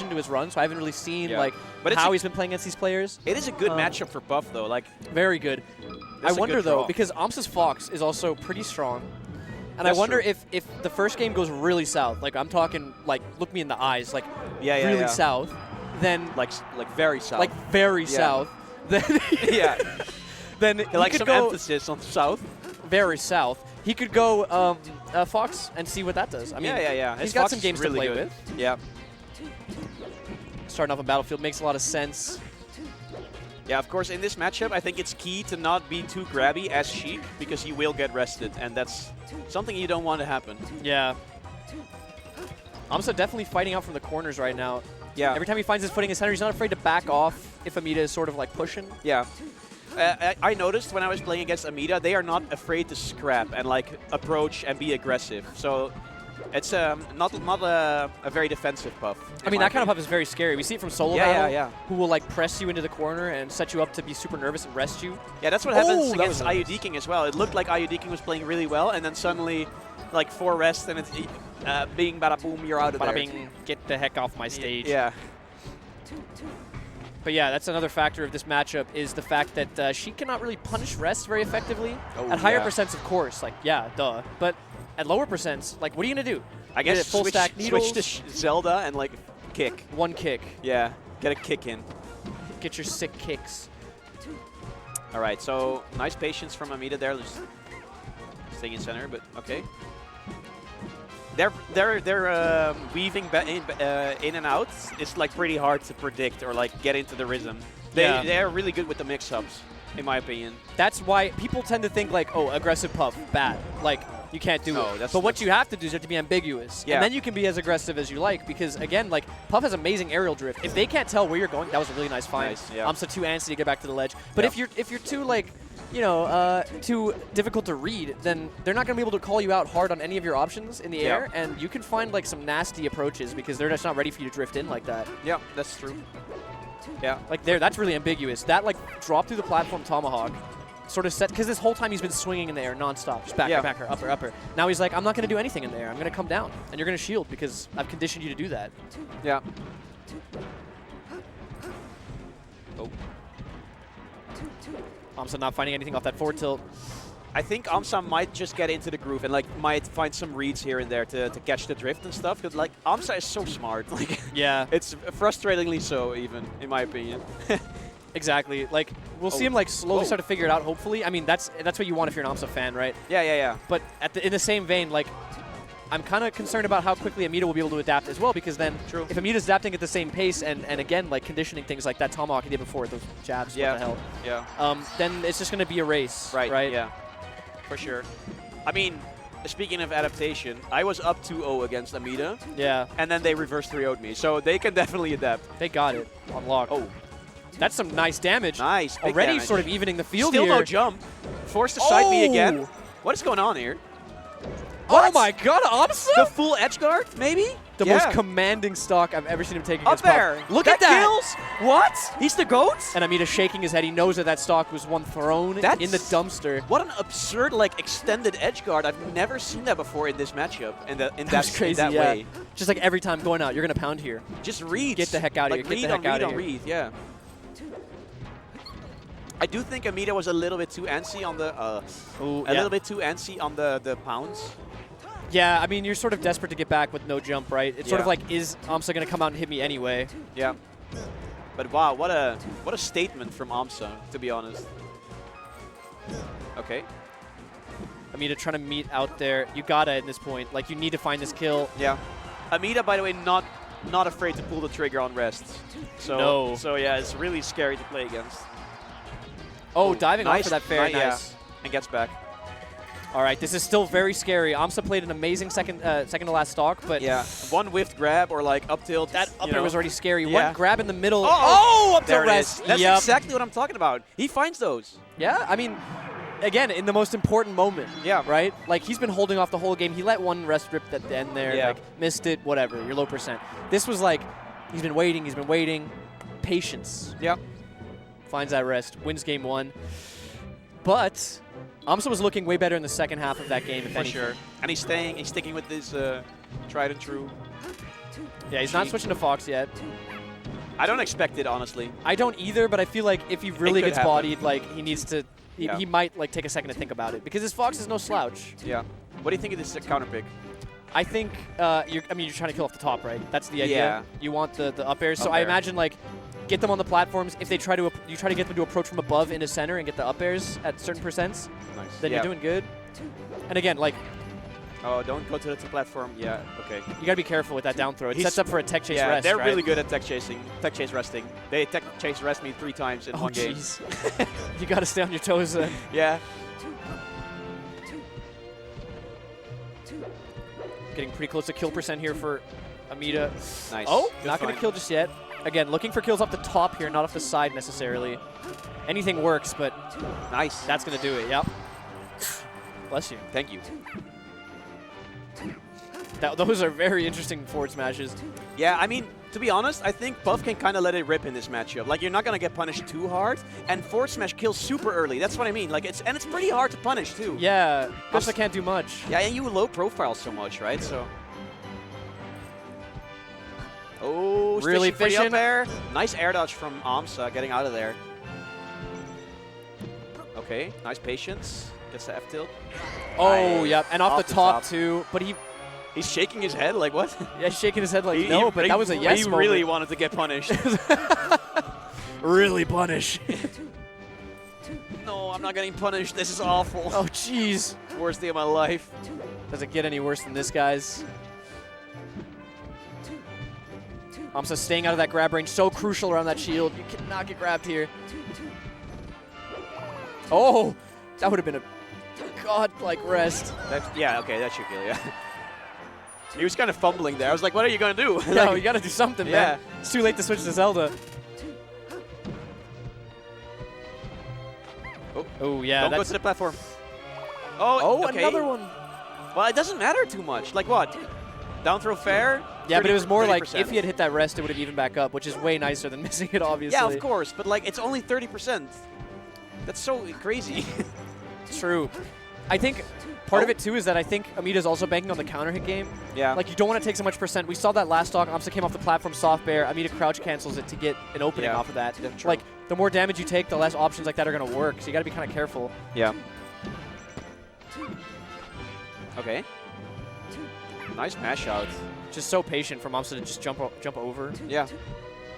into his run, so I haven't really seen like but how he's been playing against these players. It is a good matchup for Puff, though. Like very good. I wonder though, because Amsah's Fox is also pretty strong, and I wonder if the first game goes really south, like I'm talking like look me in the eyes, like really south, then like very south, south, then then he like could some go emphasis on south. Very south. He could go Fox and see what that does. I mean, he's got some games to play with. Yeah. Starting off on Battlefield makes a lot of sense. Yeah, of course, in this matchup, I think it's key to not be too grabby as Sheik, because he will get rested, and that's something you don't want to happen. Yeah. Amsah definitely fighting out from the corners right now. Yeah. Every time he finds his footing in center, he's not afraid to back off if Amida is sort of like pushing. Yeah. I noticed when I was playing against Amida, they are not afraid to scrap and like approach and be aggressive. So it's not a very defensive Puff. I mean, that kind of Puff is very scary. We see it from solo battle, who will like press you into the corner and set you up to be super nervous and rest you. Yeah, that's what happens against IUD King as well. It looked like IUD King was playing really well, and then suddenly, like 4 rests and it's bing, bada boom, you're out of there. Bada bing, get the heck off my stage. Yeah. But yeah, that's another factor of this matchup is the fact that she cannot really punish rests very effectively. At higher percents, of course, like, yeah, duh. But at lower percents, like, what are you going to do? I guess full stack needles. Switch to Zelda and, like, kick. One kick. Yeah, get a kick in. Get your sick kicks. All right, so nice patience from Amida there. Just staying in center, but okay. They're weaving in and out. It's like pretty hard to predict or like get into the rhythm. They're really good with the mix-ups, in my opinion. That's why people tend to think like, oh, aggressive Puff, bad. Like, you can't do it. But what you have to do is you have to be ambiguous. Yeah. And then you can be as aggressive as you like because, again, like, Puff has amazing aerial drift. If they can't tell where you're going, that was a really nice find. Nice, yeah. I'm so too antsy to get back to the ledge. But if you're too, like, you know, too difficult to read, then they're not going to be able to call you out hard on any of your options in the air, and you can find, like, some nasty approaches because they're just not ready for you to drift in like that. Yeah, that's true. Yeah. Like, that's really ambiguous. That, like, drop through the platform tomahawk sort of set, because this whole time he's been swinging in the air nonstop, just backer, backer, upper, upper. Now he's like, I'm not going to do anything in the air. I'm going to come down, and you're going to shield because I've conditioned you to do that. Yeah. Oh. Amsah not finding anything off that forward tilt. I think Amsah might just get into the groove and like might find some reads here and there to catch the drift and stuff. Because like Amsah is so smart. Like it's frustratingly so, even in my opinion. Exactly. Like we'll see him like slowly start to figure it out. Hopefully, I mean that's what you want if you're an Amsah fan, right? Yeah. But in the same vein, like I'm kind of concerned about how quickly Amida will be able to adapt as well, because then if Amida's adapting at the same pace and again, like conditioning things like that tomahawk he did before, those jabs, what the hell. Yeah. Then it's just going to be a race, right? Yeah, for sure. I mean, speaking of adaptation, I was up 2-0 against Amida. Yeah. And then they reverse 3-0'd me, so they can definitely adapt. They got it on lock. Oh. That's some nice damage. Nice. Already damage. Sort of evening the field Still here. no jump. Forced to side me again. What is going on here? What? Oh my god, Amsah? The full edge guard, maybe? The most commanding stock I've ever seen him take against Up there. Puff. Look at that. Kills. What? He's the GOAT? And Amida shaking his head. He knows that stock was one thrown in the dumpster. What an absurd, like, extended edge guard. I've never seen that before in this matchup. In that way. Just like every time going out, you're going to pound here. Just read. Get the heck out of here. Get the heck out of here. Read, yeah. I do think Amida was a little bit too antsy on the little bit too antsy on the pounds. Yeah, I mean, you're sort of desperate to get back with no jump, right? It's sort of like, is Amsah going to come out and hit me anyway? Yeah. But wow, what a statement from Amsah, to be honest. Okay. Amida trying to meet out there. You gotta at this point. Like, you need to find this kill. Yeah. Amida, by the way, not afraid to pull the trigger on rests. So, So yeah, it's really scary to play against. Oh, diving off for that fair. Nice. Yeah. And gets back. All right, this is still very scary. Amsah played an amazing second to last stock, but one whiffed grab or like up tilt. That up there was already scary. One grab in the middle. Up to rest. That's exactly what I'm talking about. He finds those. Yeah, I mean, again, in the most important moment. Yeah. Right? Like, he's been holding off the whole game. He let one rest rip at the end there. Yeah. Like, missed it, whatever. You're low percent. This was like, he's been waiting. Patience. Yep. Finds that rest. Wins game 1. But Amsah was looking way better in the second half of that game, if anything. For sure. And he's sticking with this tried and true. Yeah, he's not switching to Fox yet. I don't expect it, honestly. I don't either, but I feel like if he really gets happen. bodied, like he needs to, he might like take a second to think about it because his Fox is no slouch. Yeah. What do you think of this counter pick? I think you're trying to kill off the top, right? That's the idea. Yeah. You want the up airs. So I imagine like get them on the platforms. If they try to, you try to get them to approach from above into center and get the up airs at certain percents. Nice. Then you're doing good. And again, like. Oh, don't go to the platform. Yeah, okay. You gotta be careful with that down throw. It sets up for a tech chase rest. They're right? really good at tech chase resting. They tech chase rest me 3 times in one game. Oh, jeez. You gotta stay on your toes then. Yeah. Getting pretty close to kill percent here for Amida. Nice. Oh, good not going to kill just yet. Again, looking for kills off the top here, not off the side necessarily. Anything works, but nice. That's going to do it, yep. Bless you. Thank you. Those are very interesting forward smashes. Yeah, I mean, to be honest, I think Buff can kind of let it rip in this matchup. Like, you're not going to get punished too hard, and forward smash kills super early. That's what I mean. Like, it's pretty hard to punish, too. Yeah, Amsah can't do much. Yeah, and you low profile so much, right? So. Oh, really fishing up air. Nice air dodge from Amsah getting out of there. Okay, nice patience. Gets the F tilt. Oh, yep, and off the top, too. But he's shaking his head like, what? Yeah, shaking his head like, no, but that was a yes He moment. really wanted to get punished. Really punish. No, I'm not getting punished. This is awful. Oh, jeez. Worst day of my life. Does it get any worse than this, guys? Amsah staying out of that grab range. So crucial around that shield. You cannot get grabbed here. Oh, that would have been a godlike rest. Yeah, okay, that should kill, yeah. He was kind of fumbling there. I was like, what are you going to do? No, you got to do something, man. It's too late to switch to Zelda. Oh, yeah. Don't go to the platform. Oh, okay. Another one. Well, it doesn't matter too much. Like what? Down throw fair? Yeah, but it was more 30%. like if he had hit that rest, it would have evened back up, which is way nicer than missing it, obviously. Yeah, of course. But like, it's only 30%. That's so crazy. True. I think part of it, too, is that I think Amida's also banking on the counter hit game. Yeah. Like, you don't want to take so much percent. We saw that last stock. Amsah came off the platform soft bear. Amida crouch cancels it to get an opening off of that. Like, the more damage you take, the less options like that are going to work. So you got to be kind of careful. Yeah. Okay. Nice mash out. Just so patient from Amsah to just jump over. Yeah.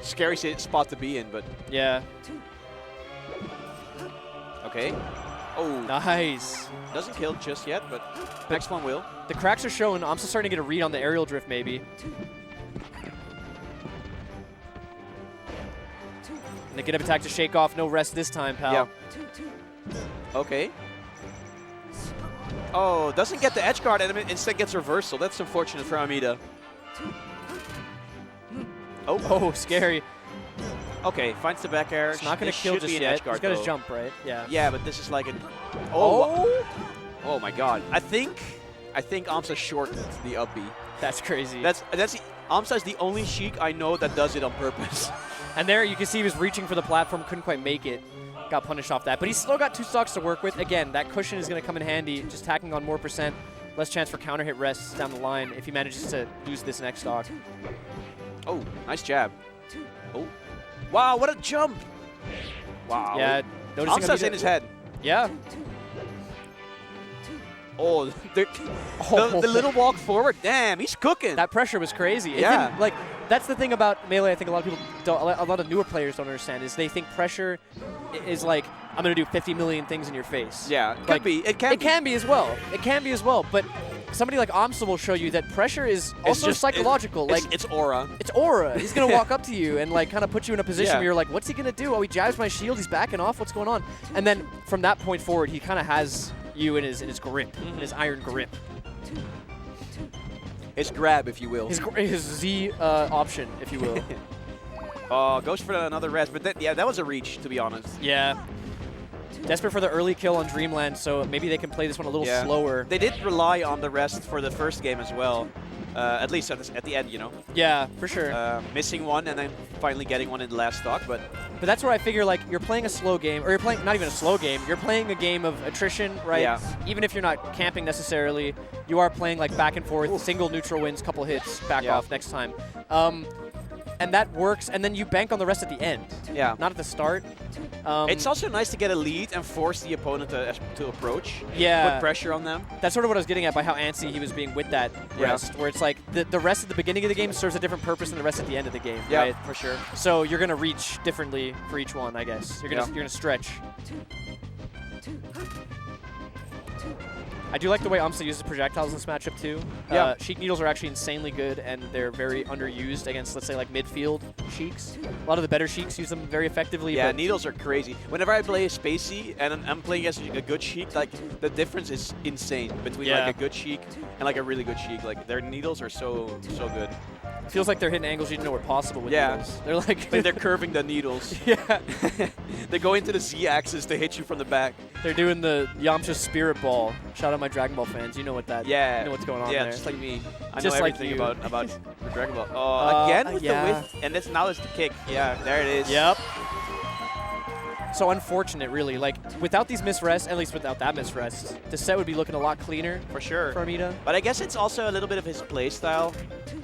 Scary spot to be in, but... Yeah. Okay. Oh. Nice. Doesn't kill just yet, but next one will. The cracks are showing. Amsah starting to get a read on the aerial drift, maybe. Negative attack to shake off. No rest this time, pal. Yeah. Okay. Oh, doesn't get the edge guard and instead gets reversal. That's unfortunate for Amida. Oh, scary. Okay, finds the back air. It's not going to kill just yet. He's got his jump, right? Yeah. Yeah, but this is like a... Oh! Oh my god. I think Amsah shortened the up B. That's crazy. Amsah is the only Sheik I know that does it on purpose. And there you can see he was reaching for the platform, couldn't quite make it. Got punished off that. But he's still got 2 stocks to work with. Again, that cushion is going to come in handy. Just tacking on more percent. Less chance for counter hit rests down the line if he manages to lose this next stock. Oh, nice jab. Oh. Wow, what a jump! Wow. Yeah, noticing Amsah's in his head. Yeah. Oh, the little walk forward. Damn, he's cooking. That pressure was crazy. Yeah. Like, that's the thing about Melee I think a lot of people don't, a lot of newer players don't understand, is they think pressure is like, I'm going to do 50 million things in your face. Yeah, it like, could be. It can be as well. It can be as well. But somebody like Amsah will show you that pressure is also psychological. It's aura. It's aura. He's going to walk up to you and like kind of put you in a position where you're like, what's he going to do? Oh, he jabs my shield. He's backing off. What's going on? And then from that point forward, he kind of has you in his grip, in his iron grip. His grab, if you will. His Z option, if you will. Goes for another rest. But that was a reach, to be honest. Yeah. Desperate for the early kill on Dreamland, so maybe they can play this one a little slower. They did rely on the rest for the first game as well. At least at the end, you know. Yeah, for sure. Missing one and then finally getting one in the last stock, but But that's where I figure, like, you're playing a slow game, or you're playing not even a slow game, you're playing a game of attrition, right? Yeah. Even if you're not camping necessarily, you are playing, like, back and forth, single neutral wins, couple hits, back off next time. And that works, and then you bank on the rest at the end. Yeah. Not at the start. It's also nice to get a lead and force the opponent to approach. Yeah. Put pressure on them. That's sort of what I was getting at by how antsy he was being with that rest, where it's like the rest at the beginning of the game serves a different purpose than the rest at the end of the game, right? For sure. So you're going to reach differently for each one, I guess. You're gonna stretch. I do like the way Amsah uses projectiles in this matchup too. Yeah. Sheik needles are actually insanely good, and they're very underused against, let's say, like midfield Sheiks. A lot of the better Sheiks use them very effectively. Yeah, but needles are crazy. Whenever I play a Spacey and I'm playing against a good Sheik, like the difference is insane between like a good Sheik and like a really good Sheik. Like their needles are so good. It feels like they're hitting angles you didn't know were possible with needles. They're like they're curving the needles. Yeah. They go into the Z-axis to hit you from the back. They're doing the Yamcha Spirit Ball. Shout out my Dragon Ball fans. You know what that. You know what's going on there. Yeah, just like me. I Just know like everything you. about the Dragon Ball. Oh, again with the width, and now it's the kick. Yeah, there it is. Yep. So unfortunate, really. Like, without these misrests, at least without that misrest, the set would be looking a lot cleaner. For sure. For Amida. But I guess it's also a little bit of his play style,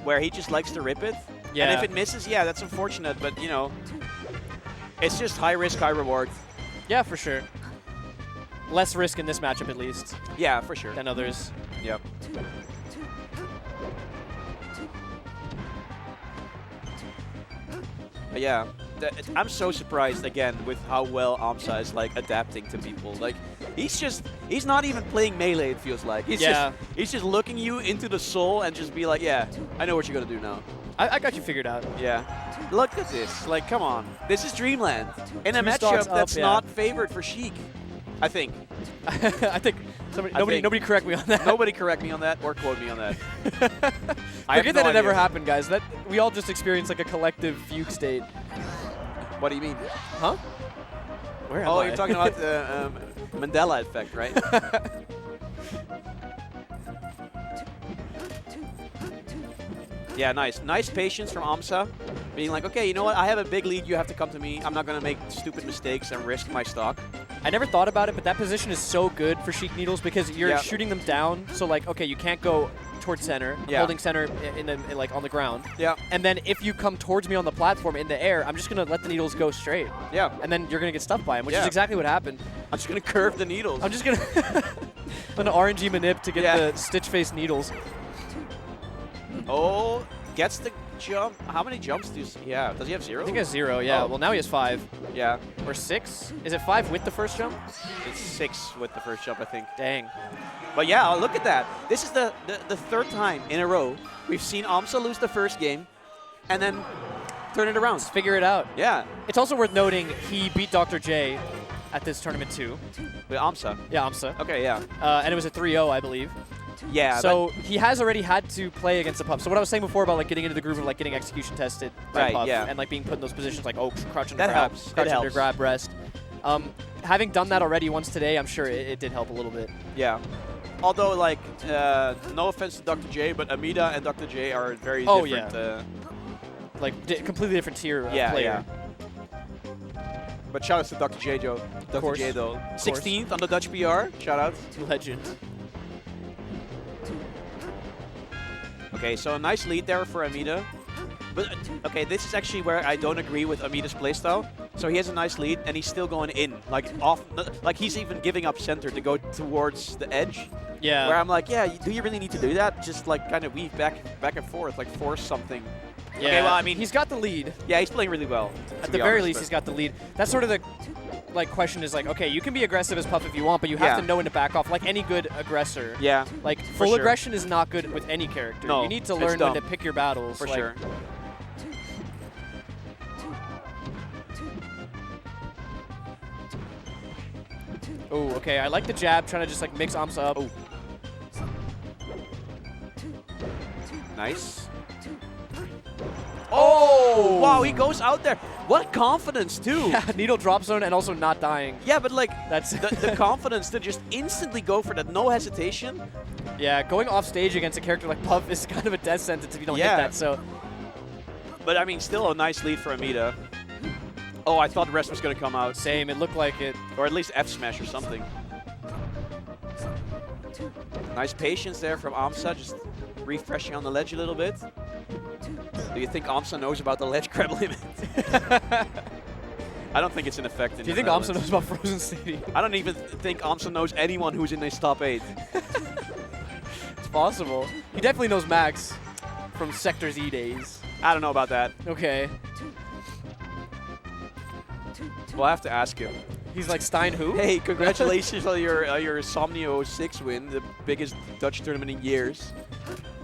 where he just likes to rip it. Yeah. And if it misses, yeah, that's unfortunate. But, you know, it's just high risk, high reward. Yeah, for sure. Less risk in this matchup, at least. Yeah, for sure. Than others. Yep. But yeah, I'm so surprised again with how well Amsah is like adapting to people. Like he's not even playing melee. It feels like he's just looking you into the soul and just be like, yeah, I know what you're gonna do now. I got you figured out. Yeah. Look at this. Like, come on. This is Dreamland in a Two matchup stocks that's up, not favored for Sheik. I think. I think nobody correct me on that. Nobody correct me on that or quote me on that. Forget that it ever happened, guys. That we all just experienced like a collective fugue state. What do you mean? Huh? Where am I? Oh, you're talking about the Mandela effect, right? Yeah, nice. Nice patience from Amsah. Being like, okay, you know what? I have a big lead. You have to come to me. I'm not going to make stupid mistakes and risk my stock. I never thought about it, but that position is so good for Sheik needles because you're shooting them down. So, like, okay, you can't go towards center, holding center like on the ground. Yeah. And then if you come towards me on the platform in the air, I'm just going to let the needles go straight. Yeah. And then you're going to get stuck by him, which is exactly what happened. I'm just going to curve the needles. I'm just going to an RNG manip to get the stitch face needles. Oh, gets the jump. How many jumps does he have? Does he have 0? I think he has 0, yeah. Oh. Well, now he has 5. Yeah. Or 6? Is it 5 with the first jump? It's 6 with the first jump, I think. Dang. But yeah, look at that. This is the third time in a row we've seen Amsah lose the first game and then turn it around. Let's figure it out. Yeah. It's also worth noting he beat Dr. J at this tournament too. With Amsah? Yeah, Amsah. Okay, yeah. And it was a 3-0, I believe. Yeah. So he has already had to play against a Puff. So what I was saying before about like getting into the groove of like getting execution tested by Puff and like being put in those positions like crouch under grab, crouch under grab, rest. Having done that already once today, I'm sure it did help a little bit. Yeah. Although, like, no offense to Dr. J, but Amida and Dr. J are very different. Yeah. Like, completely different tier player. Yeah. But shout out to Dr. J, Joe. Dr. J, though. 16th on the Dutch PR. Shout out. Legend. Okay, so a nice lead there for Amida. But, okay, this is actually where I don't agree with Amida's playstyle. So he has a nice lead, and he's still going in. Like, like he's even giving up center to go towards the edge. Yeah. Where I'm like, yeah, do you really need to do that? Just, like, kind of weave back and forth, like, force something. Yeah, okay, well, I mean, he's got the lead. Yeah, he's playing really well. At the very least, he's got the lead. That's sort of the question is like, okay, you can be aggressive as Puff if you want, but you have to know when to back off, like any good aggressor. Yeah. Like, full aggression is not good with any character. No, you need to learn when to pick your battles. For sure. Oh, okay, I like the jab, trying to just like mix Amsah up. Oh. Nice. Oh! Wow, he goes out there. What confidence, too. Yeah, needle drop zone and also not dying. Yeah, but like, that's the confidence to just instantly go for that, no hesitation. Yeah, going off stage against a character like Puff is kind of a death sentence if you don't hit that, so. But I mean, still a nice lead for Amida. Oh, I thought rest was going to come out. Same. It looked like it. Or at least F smash or something. Nice patience there from Amsah, just refreshing on the ledge a little bit. Do you think Amsah knows about the ledge grab limit? I don't think it's in effect. Do you think Amsah knows about Frozen Stadium? I don't even think Amsah knows anyone who's in his top 8. It's possible. He definitely knows Max from Sectors E days. I don't know about that. Okay. We'll have to ask him. He's like, Stein who? Hey, congratulations on your Somnio 6 win, the biggest Dutch tournament in years.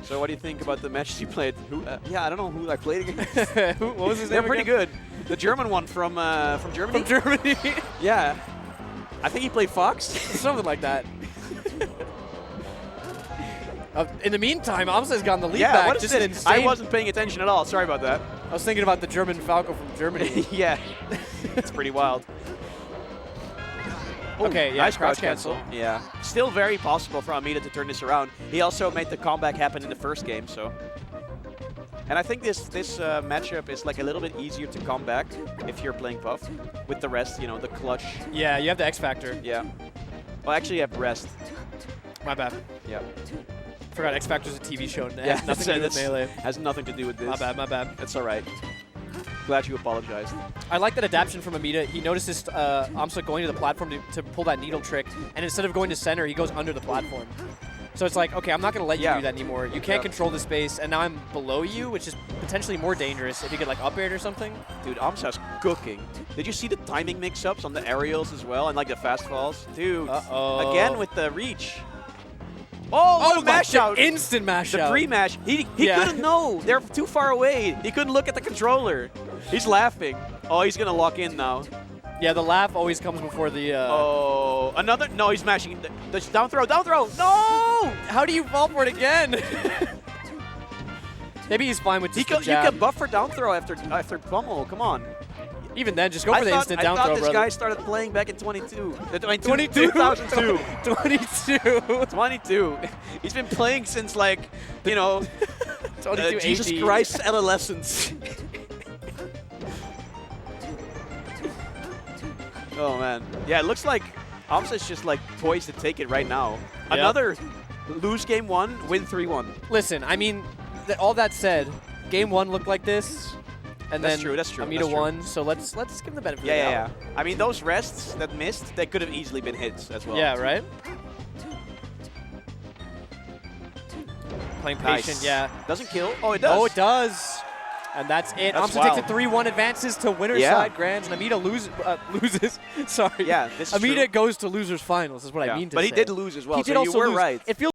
So what do you think about the matches you played? Yeah, I don't know who I played against. What was his name? They're pretty again? good. The German one from Germany? From Germany? Yeah. I think he played Fox. Something like that. In the meantime, Amsah's gotten the lead back. What is just this? an insane. I wasn't paying attention at all. Sorry about that. I was thinking about the German Falco from Germany. Yeah. It's pretty wild. Okay, yeah, nice crouch cancel. Yeah. Still very possible for Amida to turn this around. He also made the comeback happen in the first game, so. And I think this matchup is like a little bit easier to come back if you're playing Puff. With the rest, you know, the clutch. Yeah, you have the X Factor. Yeah. Well, actually, you have rest. My bad. Yeah. Forgot X Factor's a TV show. Yeah, nothing to do with Melee. Has nothing to do with this. My bad, my bad. That's all right. Glad you apologized. I like that adaptation from Amida. He notices Amsah going to the platform to pull that needle trick, and instead of going to center, he goes under the platform. So it's like, okay, I'm not going to let you do that anymore. You can't control the space, and now I'm below you, which is potentially more dangerous if you get like up aired or something. Dude, Amsah's cooking. Did you see the timing mix-ups on the aerials as well, and like the fast falls? Dude, again with the reach. Oh, what a mash out! Instant mash out. The pre-mash. He couldn't know. They're too far away. He couldn't look at the controller. He's laughing. Oh, he's going to lock in now. Yeah, the laugh always comes before the... Oh, another... No, he's mashing. The down throw, down throw. No! How do you fall for it again? Maybe he's fine with just the jab. You can buffer down throw after pummel. Come on. Even then, just go for the instant down throw, brother. I thought this guy started playing back in 22. 22? 2002. 22. 22. He's been playing since, like, you know, Jesus Christ's adolescence. Oh, man. Yeah, it looks like Amsah's just, like, poised to take it right now. Yeah. Another lose game 1, win 3-1. Listen, I mean, all that said, game 1 looked like this. And that's then true. Amida won, so let's give him the benefit of the doubt. Yeah. I mean, those rests that missed, they could have easily been hits as well. Yeah, right? Playing patient, yeah. Doesn't kill. Oh, it does. Oh, it does. And that's it. Amsah takes a 3-1 advances to winner's side grands, and Amida loses. Sorry. Yeah, this is Amida true. goes to loser's finals, is what I mean to say. But he did lose as well, He did so also you were lose. right. It feels